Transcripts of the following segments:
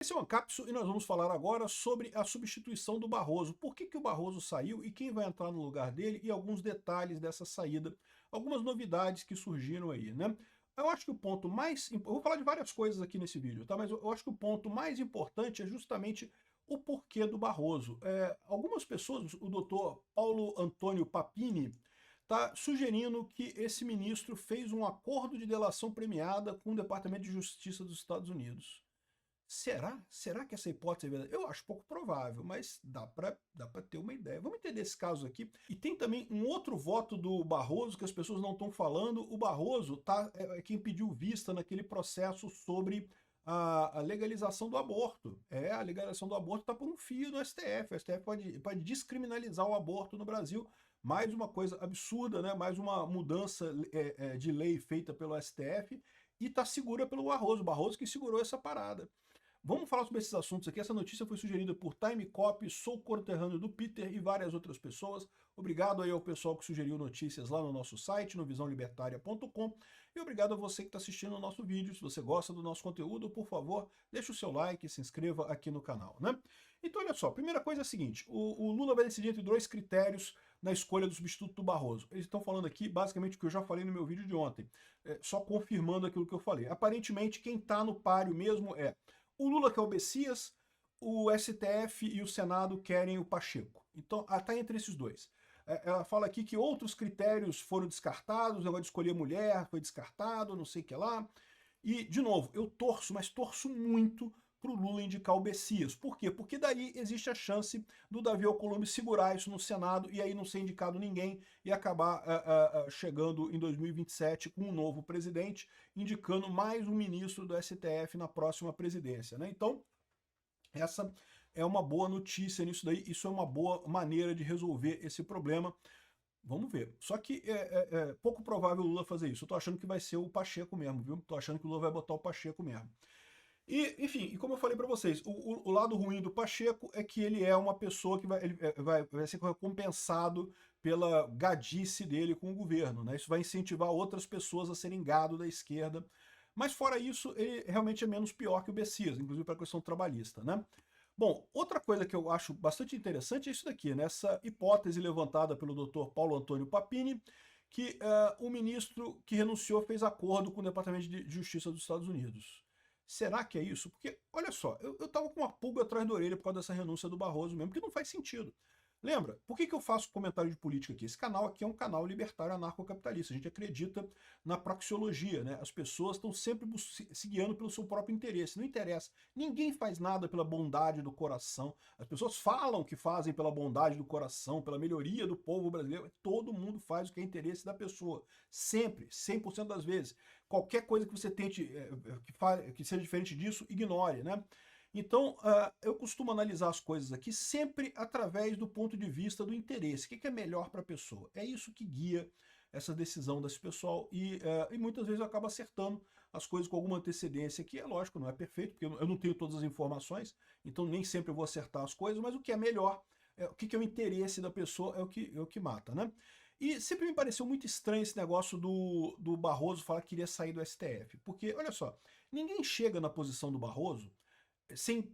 Esse é o Ancapso e nós vamos falar agora sobre a substituição do Barroso. Por que o Barroso saiu e quem vai entrar no lugar dele e alguns detalhes dessa saída, algumas novidades que surgiram aí, né? Eu acho que o ponto mais... Eu vou falar de várias coisas aqui nesse vídeo, tá? Mas eu acho que o ponto mais importante é justamente o porquê do Barroso. Algumas pessoas, o doutor Paulo Antônio Papini, está sugerindo que esse ministro fez um acordo de delação premiada com o Departamento de Justiça dos Estados Unidos. Será? Será que essa hipótese é verdade? Eu acho pouco provável, mas dá para ter uma ideia. Vamos entender esse caso aqui. E tem também um outro voto do Barroso que as pessoas não estão falando. O Barroso é quem pediu vista naquele processo sobre a legalização do aborto. A legalização do aborto está por um fio no STF. O STF pode descriminalizar o aborto no Brasil. Mais uma coisa absurda, né? Mais uma mudança de lei feita pelo STF e está segura pelo Barroso. O Barroso que segurou essa parada. Vamos falar sobre esses assuntos aqui. Essa notícia foi sugerida por Time Copy, sou conterrâneo do Peter e várias outras pessoas. Obrigado aí ao pessoal que sugeriu notícias lá no nosso site, no visãolibertaria.com. E obrigado a você que está assistindo o nosso vídeo. Se você gosta do nosso conteúdo, por favor, deixe o seu like e se inscreva aqui no canal, né? Então, olha só, a primeira coisa é a seguinte, o Lula vai decidir entre dois critérios na escolha do substituto do Barroso. Eles estão falando aqui basicamente o que eu já falei no meu vídeo de ontem, só confirmando aquilo que eu falei. Aparentemente, quem está no páreo mesmo o Lula quer o Messias, o STF e o Senado querem o Pacheco. Então, está entre esses dois. Ela fala aqui que outros critérios foram descartados, o negócio de escolher mulher foi descartado, não sei o que lá. E, de novo, eu torço, mas torço muito para o Lula indicar o Messias. Por quê? Porque daí existe a chance do Davi Alcolumbre segurar isso no Senado e aí não ser indicado ninguém e acabar chegando em 2027 com um novo presidente, indicando mais um ministro do STF na próxima presidência, né? Então, essa é uma boa notícia nisso daí, isso é uma boa maneira de resolver esse problema. Vamos ver. Só que é pouco provável o Lula fazer isso. Eu tô achando que vai ser o Pacheco mesmo, viu? Tô achando que o Lula vai botar o Pacheco mesmo. E, enfim, e como eu falei para vocês, o lado ruim do Pacheco é que ele é uma pessoa que vai ser recompensado pela gadice dele com o governo, né? Isso vai incentivar outras pessoas a serem gado da esquerda. Mas fora isso, ele realmente é menos pior que o Messias, inclusive para a questão trabalhista, né? Bom, outra coisa que eu acho bastante interessante é isso daqui, né? Essa hipótese levantada pelo Dr. Paulo Antônio Papini, que o ministro que renunciou fez acordo com o Departamento de Justiça dos Estados Unidos. Será que é isso? Porque, olha só, eu tava com uma pulga atrás da orelha por causa dessa renúncia do Barroso mesmo, porque não faz sentido. Lembra? Por que eu faço comentário de política aqui? Esse canal aqui é um canal libertário anarcocapitalista. A gente acredita na praxeologia, né? As pessoas estão sempre se guiando pelo seu próprio interesse. Não interessa. Ninguém faz nada pela bondade do coração. As pessoas falam que fazem pela bondade do coração, pela melhoria do povo brasileiro. Todo mundo faz o que é interesse da pessoa. Sempre, 100% das vezes. Qualquer coisa que você tente que seja diferente disso, ignore, né? Então, eu costumo analisar as coisas aqui sempre através do ponto de vista do interesse. O que é melhor para a pessoa? É isso que guia essa decisão desse pessoal e muitas vezes eu acabo acertando as coisas com alguma antecedência, que é lógico, não é perfeito, porque eu não tenho todas as informações, então nem sempre eu vou acertar as coisas, mas o que é melhor, o que é o interesse da pessoa é o que mata, né? E sempre me pareceu muito estranho esse negócio do Barroso falar que queria sair do STF, porque, olha só, ninguém chega na posição do Barroso sem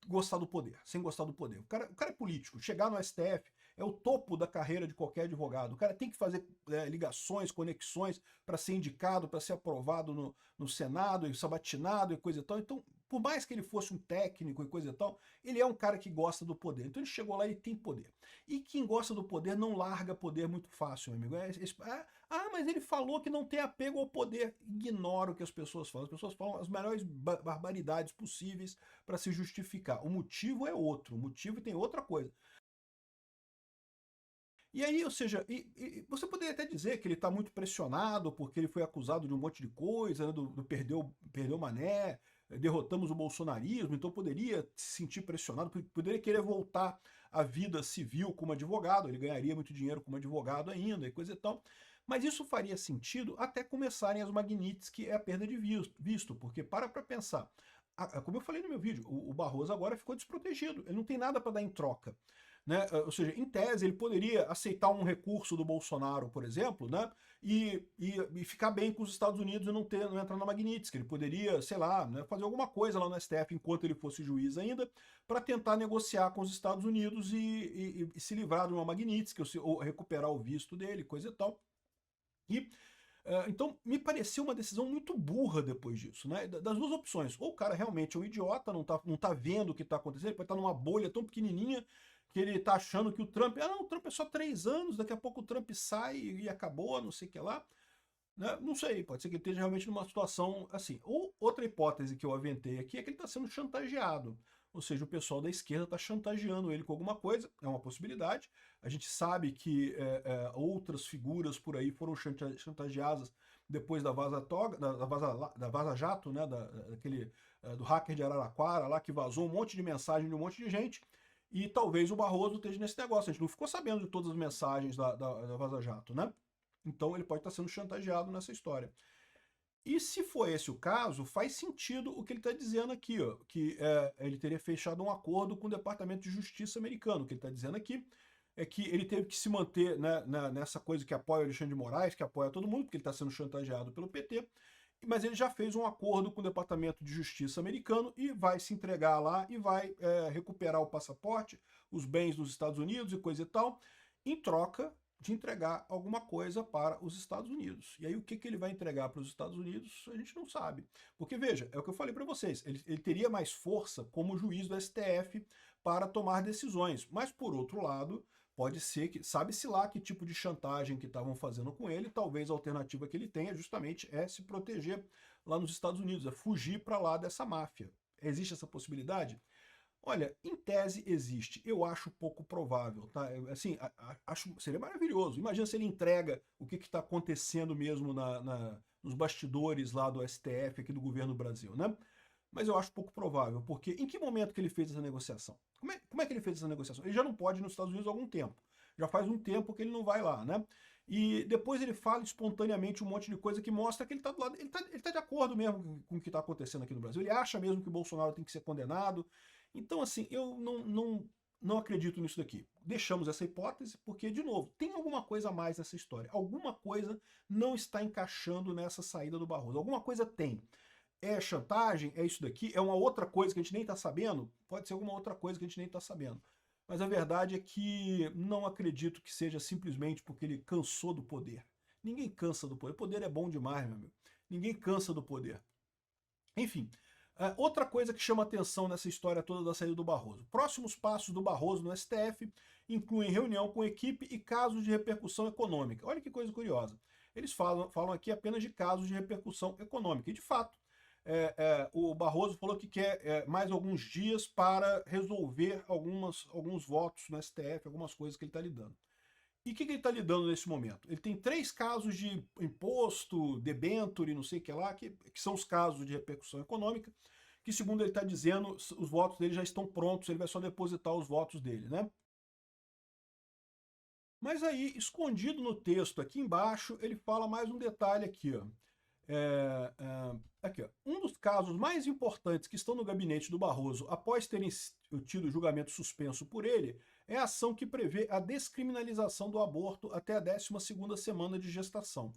gostar do poder, sem gostar do poder. O cara é político, chegar no STF é o topo da carreira de qualquer advogado. O cara tem que fazer ligações, conexões para ser indicado, para ser aprovado no Senado, e sabatinado e coisa e tal. Então, por mais que ele fosse um técnico e coisa e tal, ele é um cara que gosta do poder. Então ele chegou lá e tem poder. E quem gosta do poder não larga poder muito fácil, meu amigo. Mas ele falou que não tem apego ao poder. Ignora o que as pessoas falam. As pessoas falam as melhores barbaridades possíveis para se justificar. O motivo é outro, o motivo tem outra coisa. E aí, ou seja, você poderia até dizer que ele está muito pressionado porque ele foi acusado de um monte de coisa, né, do perdeu Mané, derrotamos o bolsonarismo, então poderia se sentir pressionado, poderia querer voltar à vida civil como advogado, ele ganharia muito dinheiro como advogado ainda e coisa e tal. Mas isso faria sentido até começarem as magnites, que é a perda de visto, porque para pensar. Como eu falei no meu vídeo, o Barroso agora ficou desprotegido, ele não tem nada para dar em troca. né? Ou seja, em tese, ele poderia aceitar um recurso do Bolsonaro, por exemplo, né? E ficar bem com os Estados Unidos e não entrar na Magnitsky. Ele poderia, sei lá, né, fazer alguma coisa lá no STF enquanto ele fosse juiz ainda, para tentar negociar com os Estados Unidos e se livrar de uma Magnitsky, ou recuperar o visto dele, coisa e tal. E então, me pareceu uma decisão muito burra depois disso, né? Das duas opções. Ou o cara realmente é um idiota, não tá vendo o que está acontecendo, ele pode estar numa bolha tão pequenininha que ele tá achando que o Trump... Ah, não, o Trump é só 3 anos, daqui a pouco o Trump sai e acabou, não sei o que lá. Né? Não sei, pode ser que ele esteja realmente numa situação assim. Ou outra hipótese que eu aventei aqui é que ele está sendo chantageado. Ou seja, o pessoal da esquerda está chantageando ele com alguma coisa, é uma possibilidade. A gente sabe que outras figuras por aí foram chantageadas depois da Vaza Jato, né, do hacker de Araraquara, lá que vazou um monte de mensagem de um monte de gente. E talvez o Barroso esteja nesse negócio. A gente não ficou sabendo de todas as mensagens da Vaza Jato, né? Então ele pode estar sendo chantageado nessa história. E se for esse o caso, faz sentido o que ele está dizendo aqui, ó, que ele teria fechado um acordo com o Departamento de Justiça americano. O que ele está dizendo aqui é que ele teve que se manter, né, nessa coisa que apoia o Alexandre de Moraes, que apoia todo mundo, porque ele está sendo chantageado pelo PT, mas ele já fez um acordo com o Departamento de Justiça americano e vai se entregar lá e vai recuperar o passaporte, os bens dos Estados Unidos e coisa e tal, em troca de entregar alguma coisa para os Estados Unidos. E aí o que ele vai entregar para os Estados Unidos, a gente não sabe. Porque, veja, é o que eu falei para vocês, ele teria mais força como juiz do STF para tomar decisões. Mas, por outro lado, pode ser que, sabe-se lá que tipo de chantagem que estavam fazendo com ele, talvez a alternativa que ele tenha justamente é se proteger lá nos Estados Unidos, é fugir para lá dessa máfia. Existe essa possibilidade? Olha, em tese existe, eu acho pouco provável, tá? Assim, acho, seria maravilhoso. Imagina se ele entrega o que está acontecendo mesmo nos bastidores lá do STF, aqui do governo do Brasil, né? Mas eu acho pouco provável, porque em que momento que ele fez essa negociação? Como é que ele fez essa negociação? Ele já não pode ir nos Estados Unidos há algum tempo. Já faz um tempo que ele não vai lá, né? E depois ele fala espontaneamente um monte de coisa que mostra que ele está do lado, ele tá de acordo mesmo com o que está acontecendo aqui no Brasil. Ele acha mesmo que o Bolsonaro tem que ser condenado. Então, assim, eu não acredito nisso daqui. Deixamos essa hipótese porque, de novo, tem alguma coisa a mais nessa história. Alguma coisa não está encaixando nessa saída do Barroso. Alguma coisa tem. É chantagem? É isso daqui? É uma outra coisa que a gente nem está sabendo? Pode ser alguma outra coisa que a gente nem está sabendo. Mas a verdade é que não acredito que seja simplesmente porque ele cansou do poder. Ninguém cansa do poder. O poder é bom demais, meu amigo. Ninguém cansa do poder. Enfim, outra coisa que chama atenção nessa história toda da saída do Barroso. Próximos passos do Barroso no STF incluem reunião com equipe e casos de repercussão econômica. Olha que coisa curiosa. Eles falam aqui apenas de casos de repercussão econômica. E, de fato, o Barroso falou que quer mais alguns dias para resolver alguns votos no STF, algumas coisas que ele está lidando. E o que ele está lidando nesse momento? Ele tem 3 casos de imposto, debenture, não sei o que lá, que são os casos de repercussão econômica, que, segundo ele está dizendo, os votos dele já estão prontos, ele vai só depositar os votos dele, né? Mas aí, escondido no texto aqui embaixo, ele fala mais um detalhe aqui, ó. Aqui, ó. Um dos casos mais importantes que estão no gabinete do Barroso, após terem tido julgamento suspenso por ele, é a ação que prevê a descriminalização do aborto até a 12ª semana de gestação.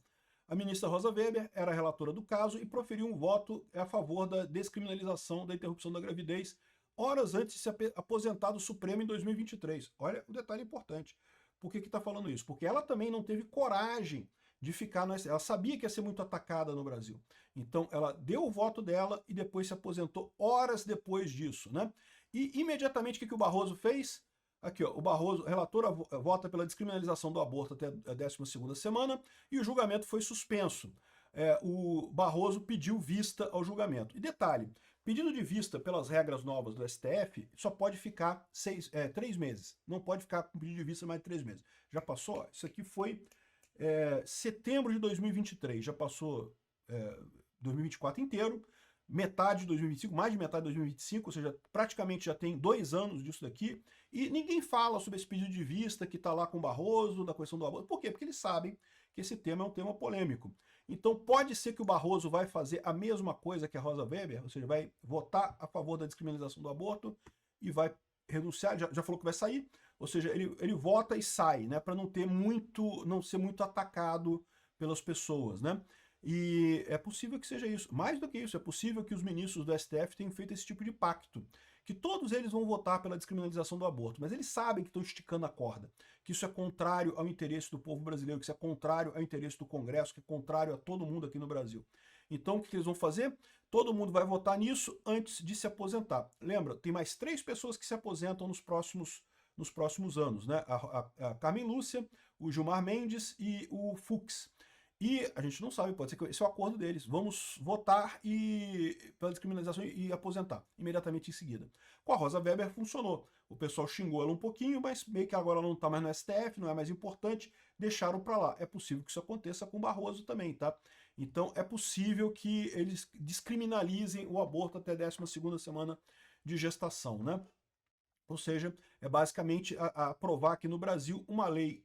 A ministra Rosa Weber era a relatora do caso e proferiu um voto a favor da descriminalização da interrupção da gravidez horas antes de se aposentar do Supremo em 2023. Olha o detalhe importante. Por que está falando isso? Porque ela também não teve coragem de ficar no STF. Ela sabia que ia ser muito atacada no Brasil. Então ela deu o voto dela e depois se aposentou horas depois disso, né? E imediatamente o que o Barroso fez? Aqui, ó, o Barroso, relator vota pela descriminalização do aborto até a 12ª semana e o julgamento foi suspenso. O Barroso pediu vista ao julgamento. E detalhe, pedido de vista pelas regras novas do STF só pode ficar 3 meses. Não pode ficar com pedido de vista mais de 3 meses. Já passou? Isso aqui foi setembro de 2023. Já passou 2024 inteiro. Metade de 2025, mais de metade de 2025, ou seja, praticamente já tem 2 anos disso daqui, e ninguém fala sobre esse pedido de vista que está lá com o Barroso, da questão do aborto. Por quê? Porque eles sabem que esse tema é um tema polêmico. Então pode ser que o Barroso vai fazer a mesma coisa que a Rosa Weber, ou seja, vai votar a favor da descriminalização do aborto e vai renunciar, já falou que vai sair, ou seja, ele vota e sai, né, para não ser muito atacado pelas pessoas, né? E é possível que seja isso. Mais do que isso, é possível que os ministros do STF tenham feito esse tipo de pacto, que todos eles vão votar pela descriminalização do aborto, mas eles sabem que estão esticando a corda, que isso é contrário ao interesse do povo brasileiro, que isso é contrário ao interesse do Congresso, que é contrário a todo mundo aqui no Brasil. Então, o que eles vão fazer? Todo mundo vai votar nisso antes de se aposentar. Lembra, tem mais 3 pessoas que se aposentam nos próximos anos, né? A Carmen Lúcia, o Gilmar Mendes e o Fux. E a gente não sabe, pode ser que esse é o acordo deles. Vamos votar pela descriminalização e aposentar imediatamente em seguida. Com a Rosa Weber funcionou. O pessoal xingou ela um pouquinho, mas meio que agora ela não está mais no STF, não é mais importante, deixaram para lá. É possível que isso aconteça com o Barroso também, tá? Então é possível que eles descriminalizem o aborto até a 12ª semana de gestação, né? Ou seja, é basicamente aprovar aqui no Brasil uma lei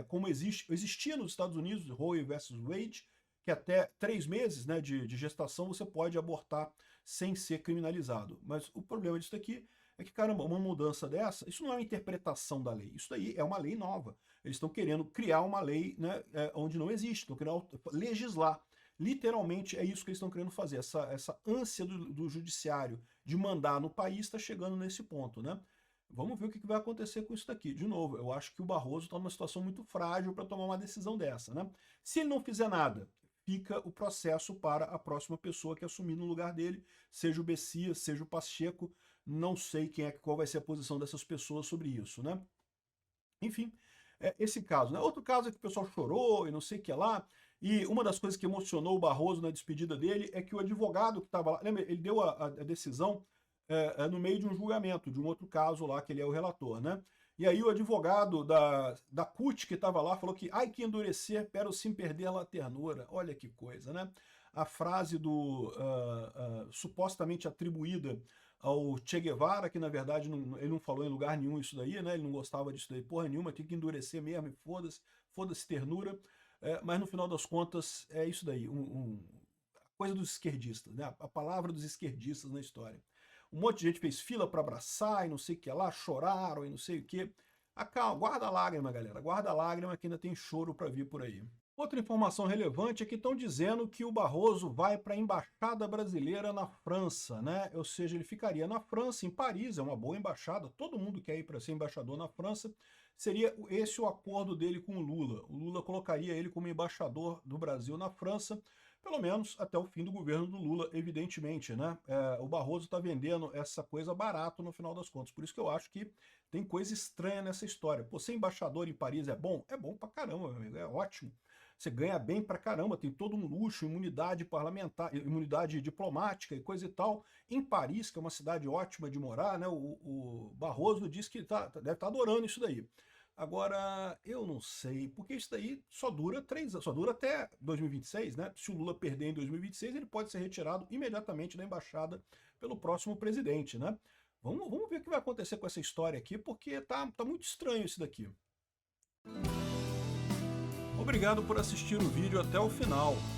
como existia nos Estados Unidos, Roe versus Wade, que até 3 meses, né, de gestação você pode abortar sem ser criminalizado. Mas o problema disso daqui é que, caramba, uma mudança dessa, isso não é uma interpretação da lei, isso daí é uma lei nova. Eles estão querendo criar uma lei, né, onde não existe, estão querendo legislar. Literalmente é isso que eles estão querendo fazer, essa ânsia do judiciário de mandar no país está chegando nesse ponto, né? Vamos ver o que vai acontecer com isso daqui. De novo, eu acho que o Barroso está numa situação muito frágil para tomar uma decisão dessa, né? Se ele não fizer nada, fica o processo para a próxima pessoa que assumir no lugar dele, seja o Bessias, seja o Pacheco, não sei qual vai ser a posição dessas pessoas sobre isso, né? Enfim, esse caso, né? Outro caso é que o pessoal chorou e não sei o que lá, e uma das coisas que emocionou o Barroso na despedida dele é que o advogado que estava lá, lembra, ele deu a decisão no meio de um julgamento, de um outro caso lá, que ele é o relator, né? E aí o advogado da CUT que estava lá falou que ai que endurecer, pero sim perder a ternura. Olha que coisa, né? A frase supostamente atribuída ao Che Guevara, que na verdade ele não falou em lugar nenhum isso daí, né? Ele não gostava disso daí, porra nenhuma, tem que endurecer mesmo, e foda-se ternura. Mas no final das contas é isso daí, coisa dos esquerdistas, né? A palavra dos esquerdistas na história. Um monte de gente fez fila para abraçar e não sei o que lá, choraram e não sei o que. Calma, guarda a lágrima, galera. Guarda a lágrima que ainda tem choro para vir por aí. Outra informação relevante é que estão dizendo que o Barroso vai para a Embaixada Brasileira na França, né? Ou seja, ele ficaria na França, em Paris, é uma boa embaixada, todo mundo quer ir para ser embaixador na França. Seria esse o acordo dele com o Lula. O Lula colocaria ele como embaixador do Brasil na França, pelo menos até o fim do governo do Lula, evidentemente, né? O Barroso está vendendo essa coisa barato no final das contas. Por isso que eu acho que tem coisa estranha nessa história. Pô, ser embaixador em Paris é bom? É bom pra caramba, meu amigo, é ótimo. Você ganha bem pra caramba, tem todo um luxo, imunidade parlamentar, imunidade diplomática e coisa e tal. Em Paris, que é uma cidade ótima de morar, né? O Barroso diz que deve estar adorando isso daí. Agora, eu não sei, porque isso daí só dura 3 anos, só dura até 2026, né? Se o Lula perder em 2026, ele pode ser retirado imediatamente da embaixada pelo próximo presidente, né? Vamos ver o que vai acontecer com essa história aqui, porque tá muito estranho isso daqui. Obrigado por assistir o vídeo até o final.